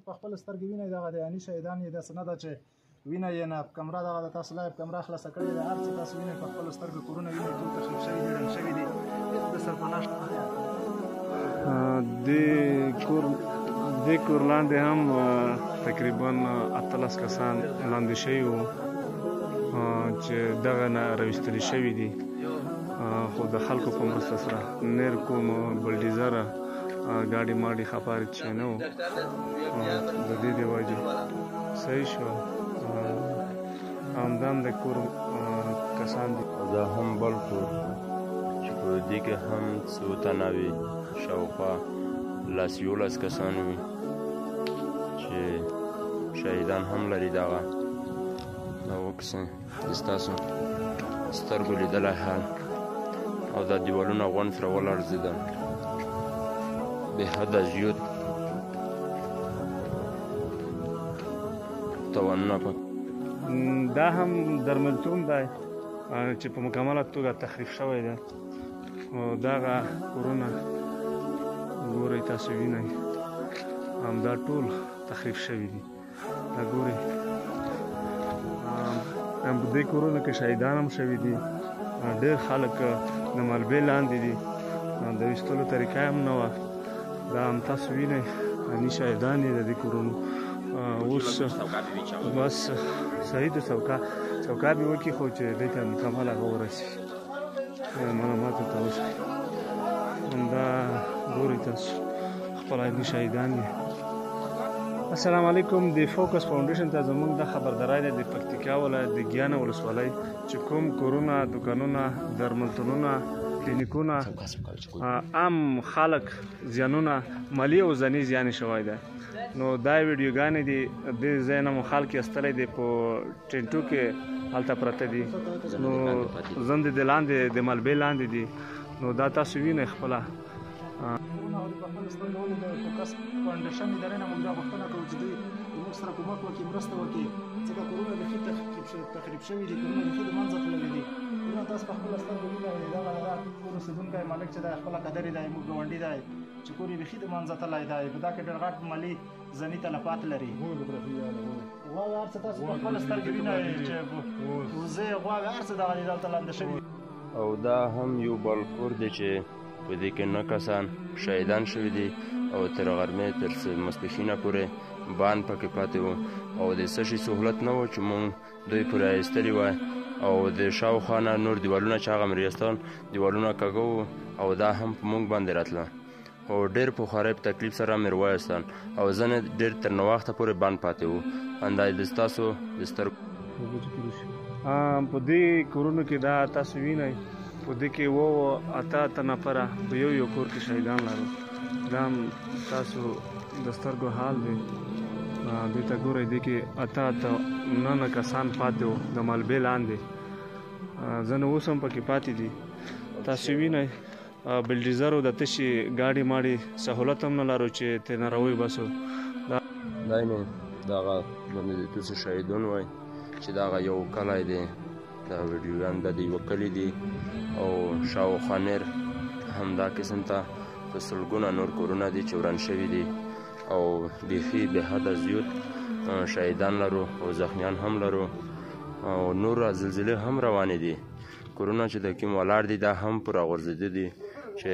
په خپل سترګې وینئ دغه د یعنې شهیدان یې داسې نه ده چې وینه یې نه کمره دغه د تاسو لایف کمره خلاصه کړې ده هر څه تاسو وینئ په خپلو سترګو کورونه وینئ ټول تخریب شوي دي ړنګ شوي دي هېڅ د سرپناه دې کور لاندې هم تقریبا 18 کسان لاندې شوي وو چې دغه نه راویستلي شوي دي خو د خلکو په مرسته سره نیر کوم بلډیزره ګاډي ماډي خپارې چې نه و د دې د وجې صحیح شو همدام د کور کسان دي دا هم بل کور چې په دې کې هم څو تنه وي شاوخوا 11 کسان وي چې شهیدان هم لري دغه دا وکسه د ستاسو سترګو لیدلی حال او دا دیوالونه غونډ سره ولړزېدل بې حده زیات توانونه دا هم درملتون دی چې په مکمله توګه تخریب شوی دی او دغه کورونه ګورئ تاسو وینئ همدا ټول تخریب شوي دي دا ګورئ په دې کورونو کې شهیدان هم شوي دي ډېر خلک د ملبې لاندې دي د ویستلو طریقه هم نه وه دا هم تاسو وینئ یعنې شهیدان یې د دې کورونو اوس بس صحیح د چوکا به وکړي خو چې دې ته مکمل هغه ورسېږي معلوماتو ته اوس همدا ګورئ تاسو خپل عیني شهیدان یې السلام علیکم د فوکس فاونډیشن ته زموږ د خبرداری دی د پکتیکا ولایت د ګیانه ولسوالۍ چې کوم کورونه دوکانونه درملتونونه کلینیکونه عام خلک زیانونه مالی او ځاني زیان شوی دی نو دا ویډیوګانې دي د ځای نه مو خلک ایستلی دی په ټینټو کې هلته پرته دي نو زندې د لاندې د ملبې لاندې دي نو دا تاسو وینئ خپله په خپل سترګو ولیدل فوکس فاونډیشن ادارې نه موږ دا غوښتنه کوو چې دوی زموږ سره کومک وکړي مرسته وکړي ځکه کورونه بیخي تخریب شوي دي کورونه بیخي د منځه تللي دي کورونه تاسو په خپله سترګو وینئ دغه کور اوسېدونکی مالک چې دی خپله قدرې دی موږ ګاونډي دی چې کور یې بیخي د منځه تللی دی په دا کې ډېر غټ مالي ځاني تلفات لري غواوې هر څه تاسو په خپله سترګې وینئ چې وزې غواوې هر څه دغه دي دلته لاندې شوي او دا هم یو بل کور دی چې په دې کې 9 کسان شهیدان شوي دي او تر غرمې تر ماسپښینه پورې بان پکې پاتې وو او د څه شي سهولت نه و چې مونږ دوی پورې ایستلي وای او د شاوخوا نه نور دیوالونه چې هغه مریستان دیوالونه کږه وو او دا هم په مونږ باندې راتله او ډېر په خوارۍ په تکلیف سره مې روایستان او ځنې ډېر تر ناوخته پورې بند پاتې وو اندازې د ستاسو د سترګو په دې کورونو کې دا تاسو وینئ په دې کې 8 نفره په یو کور کې شهیدان لرو دا هم تاسو د سترګو حال دی دې ته ګورئ دې کې 9 کسان پاتې وو د ملبې لاندې ځنې اوس هم پکې پاتې دي تاسو وینئ بلډیزرو د تشي ګاډي ماډي سهولت هم نه لرو چې ترې نه راوباسو دا نه دغه باندې د تاسو شهیدان وای چې دغه یو کلی دی دا ویډیوګان د یوه کلي دي او شاوخوا نیر همدا قسم ته په سلګونه نور کورونه دي چې وران شوي دي او بیخي بې حده زیات شهیدان لرو او زخمیان هم لرو او نور زلزلې هم روانې دي کورونه چې د کوم ولاړ دي دا هم په راغورځېدي دي چې